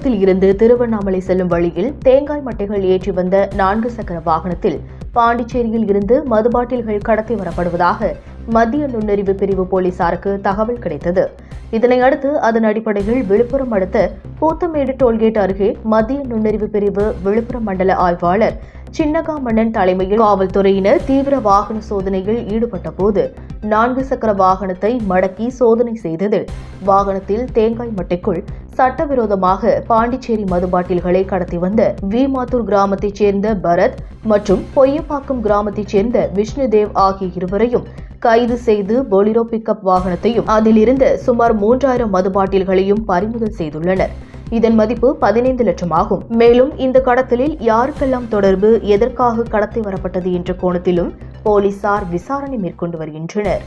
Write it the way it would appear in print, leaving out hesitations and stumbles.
விழுப்புரத்தில் இருந்து திருவண்ணாமலை செல்லும் வழியில் தேங்காய் மட்டைகள் ஏற்றி வந்த 4 சக்கர வாகனத்தில் பாண்டிச்சேரியில் இருந்து மது பாட்டில்கள் கடத்தி வரப்படுவதாக மத்திய நுண்ணறிவு பிரிவு போலீசாருக்கு தகவல் கிடைத்தது. இதனையடுத்து அதன் அடிப்படையில் விழுப்புரம் அடுத்த பூத்தமேடு டோல்கேட் அருகே மத்திய நுண்ணறிவு பிரிவு விழுப்புரம் மண்டல ஆய்வாளர் சின்னகாமண்ணன் தலைமையில் காவல்துறையினர் தீவிர வாகன சோதனையில் ஈடுபட்ட போது 4 சக்கர வாகனத்தை மடக்கி சோதனை செய்ததில் வாகனத்தில் தேங்காய் மட்டைக்குள் சட்டவிரோதமாக பாண்டிச்சேரி மது பாட்டில்களை கடத்தி வந்த வீமாத்தூர் கிராமத்தைச் சேர்ந்த பரத் மற்றும் பொய்யப்பாக்கம் கிராமத்தைச் சேர்ந்த விஷ்ணுதேவ் ஆகிய இருவரையும் கைது செய்து பொலிரோ பிக்கப் வாகனத்தையும் அதிலிருந்த சுமார் 3000 மது பாட்டில்களையும் பறிமுதல் செய்துள்ளனர். இதன் மதிப்பு 15 லட்சம் ஆகும். மேலும் இந்த கடத்தலில் யாருக்கெல்லாம் தொடர்பு, எதற்காக கடத்தி வரப்பட்டது என்ற கோணத்திலும் போலீசார் விசாரணை மேற்கொண்டு வருகின்றனர்.